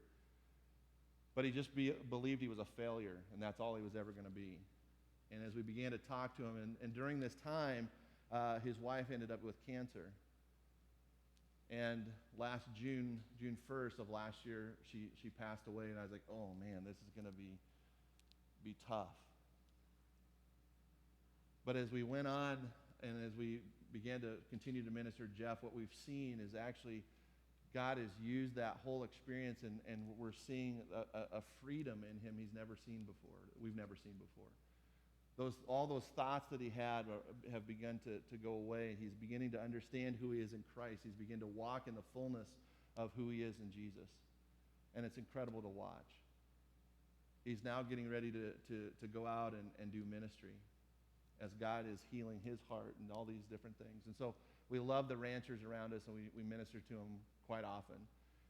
Speaker 3: But he just believed he was a failure, and that's all he was ever going to be. And as we began to talk to him, and during this time, his wife ended up with cancer. And last June 1st of last year, she passed away, and I was like, oh man, this is going to be tough. But as we went on, and as we began to continue to minister to Jeff, what we've seen is actually God has used that whole experience, and we're seeing a freedom in him we've never seen before. All those thoughts that he had have begun to go away. He's beginning to understand who he is in Christ. He's beginning to walk in the fullness of who he is in Jesus. And it's incredible to watch. He's now getting ready to go out and do ministry. as God is healing his heart and all these different things. And so we love the ranchers around us, and we minister to them quite often.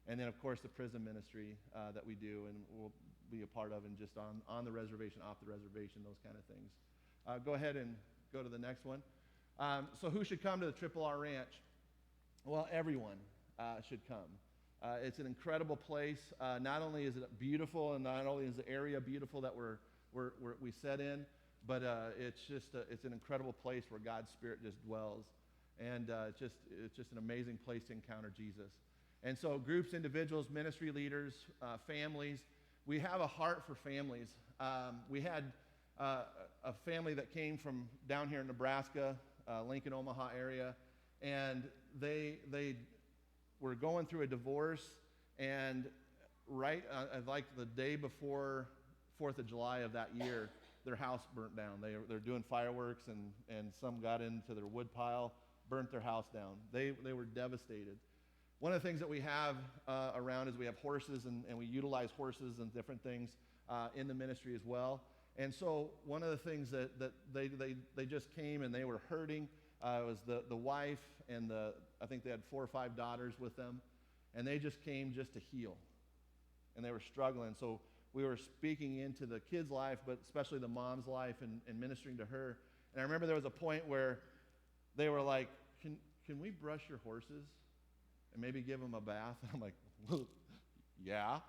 Speaker 3: And then, of course, the prison ministry that we do and we'll be a part of, and just on the reservation, off the reservation, those kind of things. Go ahead and go to the next one. So who should come to the Triple R Ranch? Well, everyone should come. It's an incredible place. Not only is it beautiful, and not only is the area beautiful that we set in, but it's an incredible place where God's Spirit just dwells, and it's just an amazing place to encounter Jesus. And so, groups, individuals, ministry leaders, families, we have a heart for families. We had a family that came from down here in Nebraska, Lincoln, Omaha area, and they were going through a divorce, and right like the day before 4th of July of that year, their house burnt down. They're doing fireworks, and some got into their wood pile, burnt their house down. They were devastated. One of the things that we have around is we have horses, and we utilize horses and different things in the ministry as well. And so one of the things that they just came, and they were hurting. It was the wife, and I think they had 4 or 5 daughters with them, and they just came just to heal, and they were struggling. So we were speaking into the kids' life, but especially the mom's life, and ministering to her. And I remember there was a point where they were like, can we brush your horses and maybe give them a bath? And I'm like, well, yeah.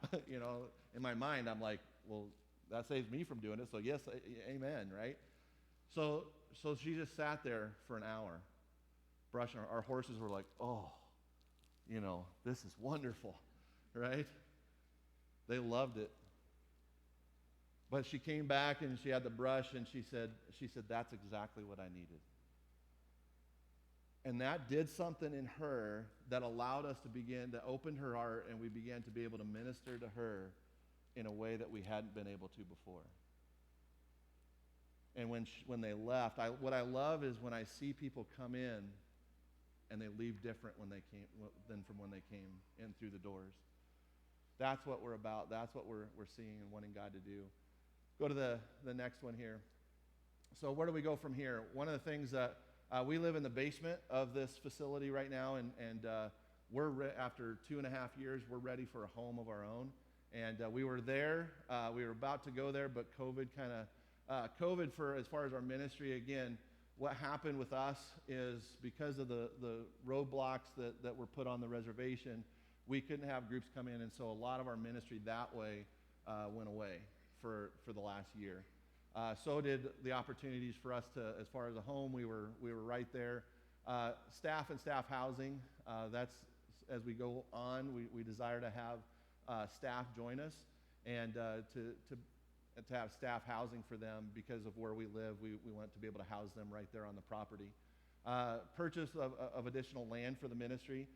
Speaker 3: In my mind, I'm like, well, that saves me from doing it, so yes, amen, right? So she just sat there for an hour brushing. Our horses were like, oh, this is wonderful, right? They loved it. But she came back, and she had the brush, and she said, that's exactly what I needed. And that did something in her that allowed us to begin to open her heart, and we began to be able to minister to her in a way that we hadn't been able to before. And when they left, what I love is when I see people come in and they leave different than from when they came in through the doors. That's what we're about. That's what we're seeing and wanting God to do. Go to the next one here. So where do we go from here? One of the things that we live in the basement of this facility right now, and after 2.5 years, we're ready for a home of our own. And we were there. We were about to go there, but COVID for as far as our ministry, again, what happened with us is because of the roadblocks that were put on the reservation, we couldn't have groups come in, and so a lot of our ministry that way went away for the last year. So did the opportunities for us to, as far as a home, we were right there. Staff and staff housing, that's, as we go on, we desire to have staff join us, and to have staff housing for them because of where we live. We want to be able to house them right there on the property. Purchase of additional land for the ministry.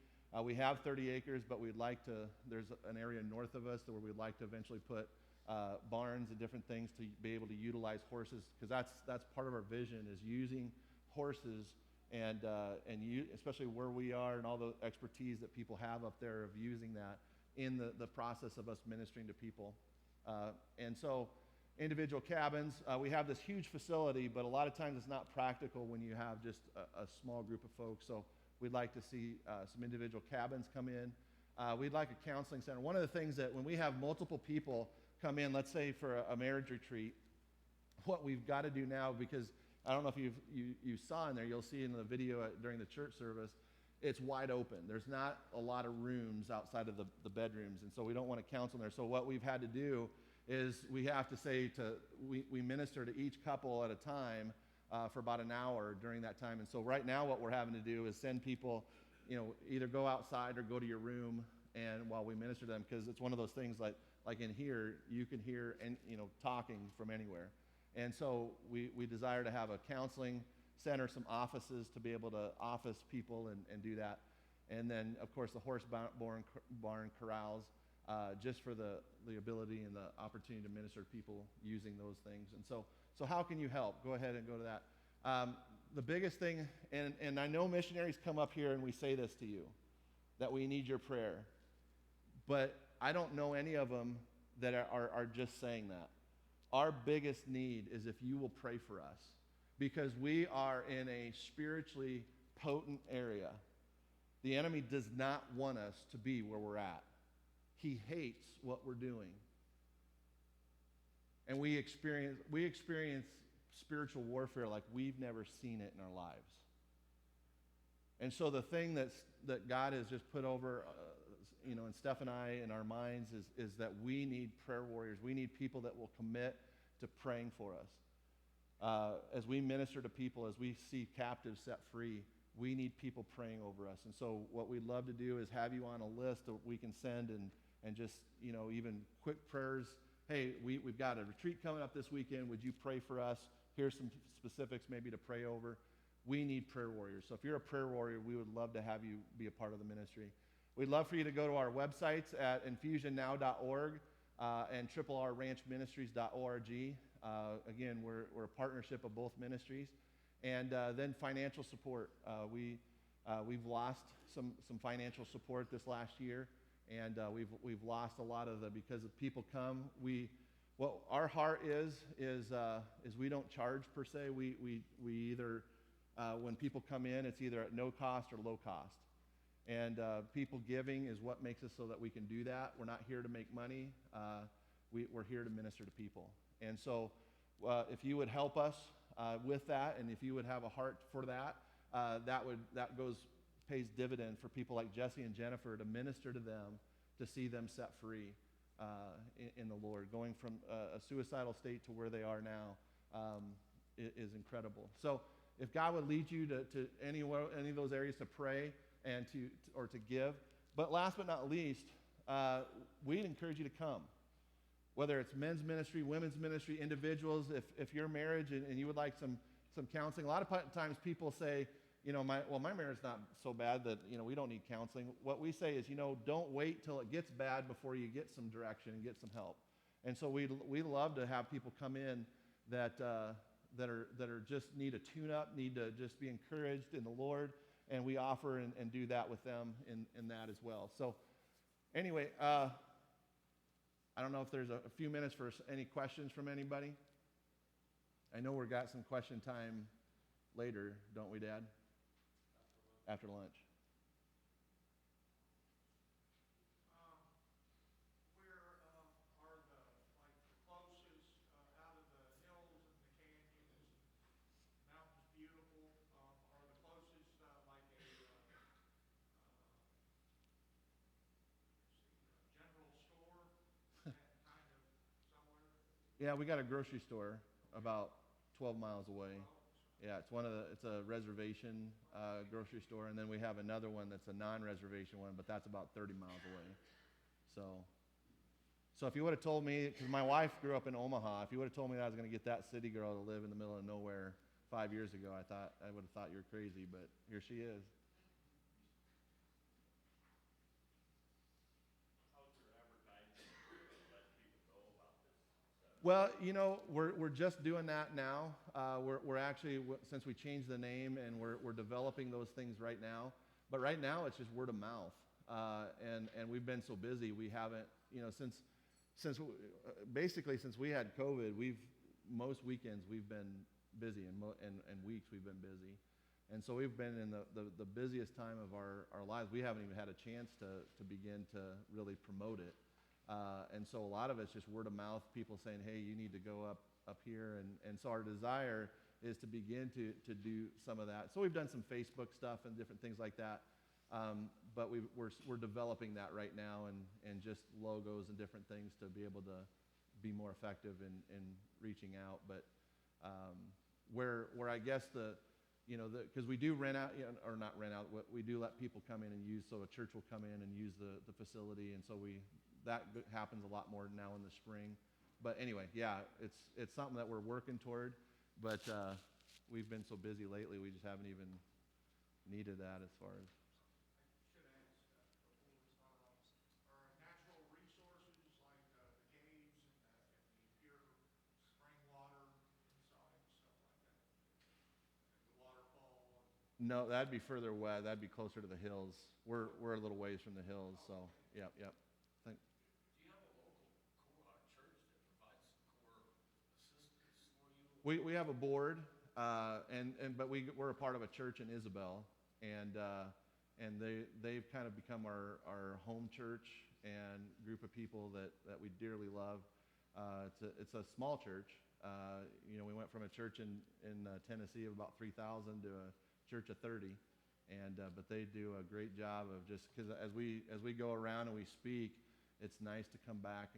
Speaker 3: We have 30 acres, but there's an area north of us where we'd like to eventually put barns and different things to be able to utilize horses, because that's part of our vision, is using horses and especially where we are and all the expertise that people have up there of using that in the process of us ministering to people. And so individual cabins, we have this huge facility, but a lot of times it's not practical when you have just a small group of folks. So we'd like to see some individual cabins come in. We'd like a counseling center. One of the things that when we have multiple people come in, let's say for a marriage retreat, what we've got to do now, because I don't know if you saw in there, you'll see in the video during the church service, it's wide open. There's not a lot of rooms outside of the bedrooms, and so we don't want to counsel in there. So what we've had to do is we have to we minister to each couple at a time for about an hour during that time. And so right now what we're having to do is send people, either go outside or go to your room, and while we minister to them, because it's one of those things like in here, you can hear and talking from anywhere. And so we desire to have a counseling center, some offices to be able to office people and do that. And then, of course, the horse barn corrals, just for the ability and the opportunity to minister to people using those things. And so how can you help? Go ahead and go to that. The biggest thing, and I know missionaries come up here and we say this to you, that we need your prayer. But I don't know any of them that are just saying that. Our biggest need is if you will pray for us. because we are in a spiritually potent area. The enemy does not want us to be where we're at. He hates what we're doing. And we experience spiritual warfare like we've never seen it in our lives. And so the thing that God has just put over, and Steph and I in our minds is that we need prayer warriors. We need people that will commit to praying for us. As we minister to people, as we see captives set free, we need people praying over us. And so what we'd love to do is have you on a list that we can send and just, even quick prayers. Hey, we've got a retreat coming up this weekend. Would you pray for us? Here's some specifics maybe to pray over. We need prayer warriors. So if you're a prayer warrior, we would love to have you be a part of the ministry. We'd love for you to go to our websites at infusionnow.org and rranchministries.org. Again, we're a partnership of both ministries. And then financial support. We've lost some financial support this last year, and we've lost a lot of because of people come. What our heart is we don't charge per se. We either when people come in, it's either at no cost or low cost. And people giving is what makes us so that we can do that. We're not here to make money. We're here to minister to people. And so if you would help us with that, and if you would have a heart for that, pays dividend for people like Jesse and Jennifer to minister to them, to see them set free in the Lord. Going from a suicidal state to where they are now is incredible. So if God would lead you to any of those areas to pray and to give. But last but not least, we'd encourage you to come. Whether it's men's ministry, women's ministry, individuals, if your marriage and you would like some counseling. A lot of times people say, my marriage is not so bad that, we don't need counseling. What we say is, don't wait till it gets bad before you get some direction and get some help. And so we love to have people come in that are just need a tune-up, need to just be encouraged in the Lord, and we offer and do that with them in that as well. So anyway, I don't know if there's a few minutes for any questions from anybody. I know we've got some question time later, don't we, Dad? After lunch.
Speaker 4: Where are the closest out of the hills and the canyons, mountains beautiful? Are the closest like a general store, that kind of somewhere?
Speaker 3: Yeah, we got a grocery store about 12 miles away. Yeah, it's a reservation grocery store, and then we have another one that's a non-reservation one, but that's about 30 miles away. So if you would have told me, because my wife grew up in Omaha, if you would have told me that I was going to get that city girl to live in the middle of nowhere 5 years ago, I would have thought you were crazy, but here she is. Well, we're just doing that now. We're actually, since we changed the name, and we're developing those things right now. But right now, it's just word of mouth. And we've been so busy, we haven't, since we had COVID, most weekends we've been busy, and weeks we've been busy. And so we've been in the busiest time of our lives. We haven't even had a chance to begin to really promote it. And so a lot of it's just word of mouth, people saying, hey, you need to go up here. And so our desire is to begin to do some of that. So we've done some Facebook stuff and different things like that. But we're developing that right now, and just logos and different things to be able to be more effective in reaching out. But where I guess because we do rent out, or not rent out, we do let people come in and use, so a church will come in and use the facility, and so that happens a lot more now in the spring. But anyway, yeah, it's something that we're working toward, but we've been so busy lately, we just haven't even needed that as far as.
Speaker 4: I should ask before, are natural resources like the caves and the pure spring water inside and stuff like that, and the waterfall?
Speaker 3: No, that'd be further west. That'd be closer to the hills. We're a little ways from the hills, so yep.
Speaker 4: Do you have a local church that provides some core assistance for you?
Speaker 3: We have a board. But we're a part of a church in Isabel, and they've kind of become our home church and group of people that we dearly love. It's a small church. We went from a church in Tennessee of about 3,000 to a church of 30, but they do a great job of just because as we go around and we speak, it's nice to come back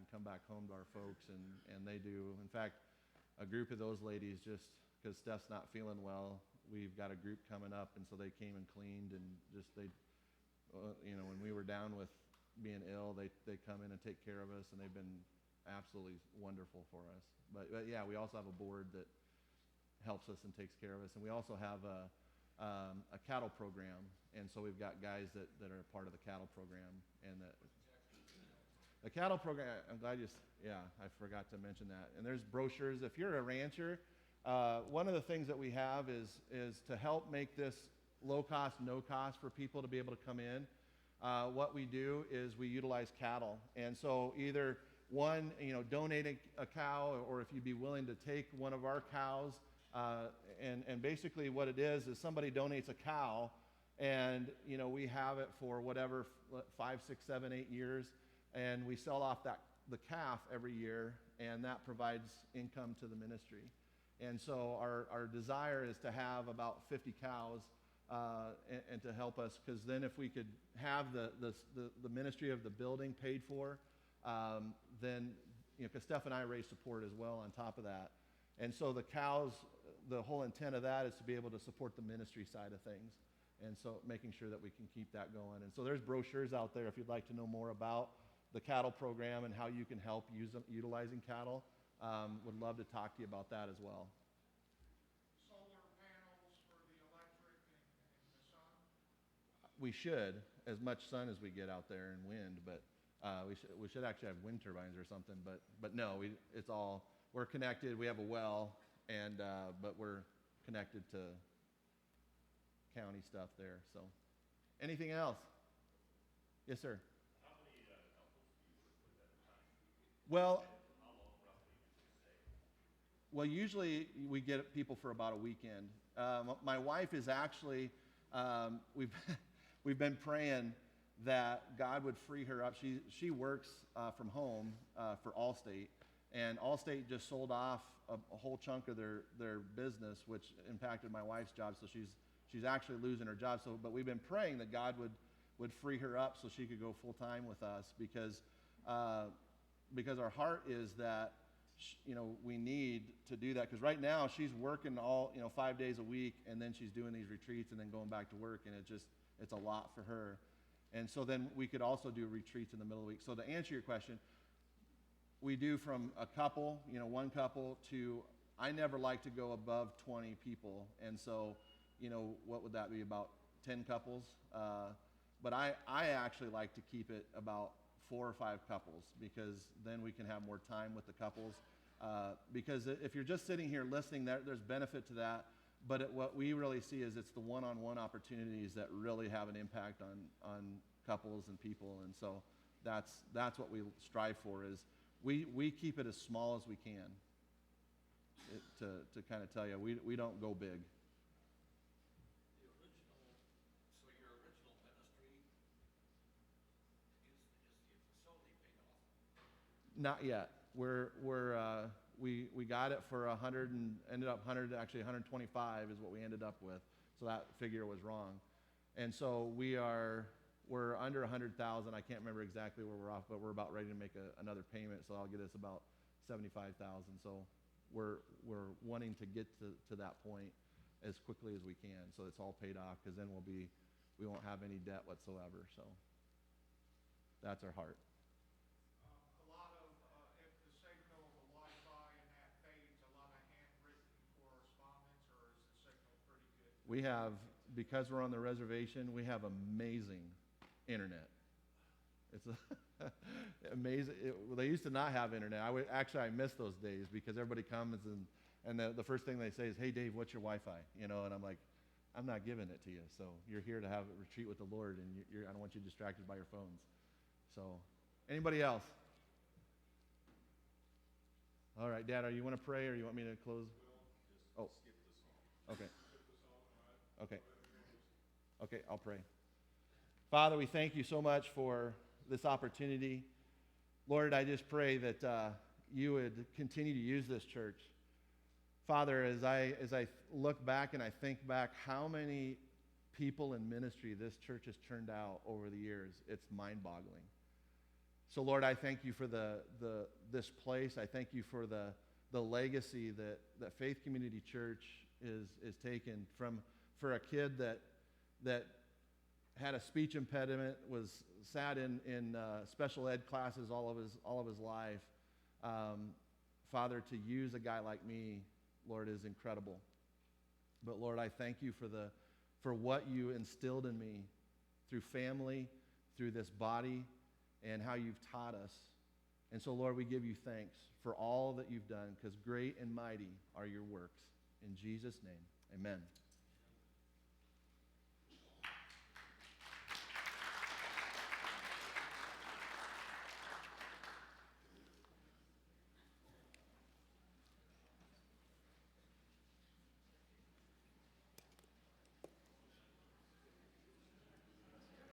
Speaker 3: home to our folks, and they do. In fact, a group of those ladies, just because Steph's not feeling well, we've got a group coming up, and so they came and cleaned, and just when we were down with being ill, they come in and take care of us, and they've been absolutely wonderful for us. But yeah, we also have a board that helps us and takes care of us, and we also have a cattle program, and so we've got guys that are a part of the cattle program, and the cattle program. I'm glad I forgot to mention that. And there's brochures. If you're a rancher, one of the things that we have is to help make this low cost, no cost for people to be able to come in. What we do is we utilize cattle, and so either one, donating a cow, or if you'd be willing to take one of our cows, and basically what it is somebody donates a cow, and we have it for whatever 5, 6, 7, 8 years, and we sell off the calf every year, and that provides income to the ministry. And so our desire is to have about 50 cows, and to help us, because then if we could have the ministry of the building paid for, then because Steph and I raise support as well on top of that. And so the cows, the whole intent of that is to be able to support the ministry side of things, and so making sure that we can keep that going. And so there's brochures out there if you'd like to know more about the cattle program and how you can help utilizing cattle. Would love to talk to you about that as well.
Speaker 4: Solar panels for the electric and the sun?
Speaker 3: We should, as much sun as we get out there and wind, but we should actually have wind turbines or something. But no, we're connected. We have a well, and but we're connected to county stuff there. So, anything else? Yes, sir.
Speaker 5: How many couples do you work with at a time?
Speaker 3: Well,
Speaker 5: How long roughly do you stay?
Speaker 3: Well, usually we get people for about a weekend. My wife is actually, we've been praying that God would free her up. She works from home for Allstate, and Allstate just sold off a whole chunk of their business, which impacted my wife's job. So she's actually losing her job. But we've been praying that God would free her up so she could go full time with us, because our heart is that we need to do that, because right now she's working all 5 days a week, and then she's doing these retreats and then going back to work, and it's a lot for her. And so then we could also do retreats in the middle of the week. So to answer your question, we do from a couple, one couple, to, I never like to go above 20 people, and so what would that be, about 10 couples? But I actually like to keep it about 4 or 5 couples, because then we can have more time with the couples. Because if you're just sitting here listening, there's benefit to that. But what we really see is it's the one-on-one opportunities that really have an impact on couples and people. And so that's what we strive for, is we keep it as small as we can. To kind of tell you, we don't go big.
Speaker 5: Your original ministry, is the facility paid off?
Speaker 3: Not yet. We got it for 100 and ended up 125 is what we ended up with. So that figure was wrong. And so we're under 100,000. I can't remember exactly where we're off, but we're about ready to make another payment. So I'll get us about 75,000. So we're wanting to get to that point as quickly as we can, so it's all paid off, because then we won't have any debt whatsoever. So that's our heart.
Speaker 4: A lot of, if the signal, the Wi-Fi and that fades, a lot of handwritten correspondence, or is the signal pretty good?
Speaker 3: We have, because we're on the reservation, we have amazing internet. It's amazing. They used to not have internet. I miss those days, because everybody comes and the first thing they say is, "Hey Dave, what's your Wi-Fi?" And I'm like, "I'm not giving it to you. So you're here to have a retreat with the Lord, and I don't want you distracted by your phones." So, anybody else? All right, Dad, you want to pray, or you want me to close?
Speaker 5: We'll
Speaker 3: Oh.
Speaker 5: just skip the song.
Speaker 3: Okay. Okay. Okay, I'll pray. Father, we thank you so much for this opportunity. Lord, I just pray that you would continue to use this church. Father, as I look back and I think back how many people in ministry this church has turned out over the years, it's mind-boggling. So, Lord, I thank you for this place. I thank you for the legacy that Faith Community Church is taken for a kid that had a speech impediment, sat in special ed classes all of his life. Father, to use a guy like me, Lord, is incredible. But Lord, I thank you for what you instilled in me through family, through this body, and how you've taught us. And so, Lord, we give you thanks for all that you've done, because great and mighty are your works. In Jesus' name, amen.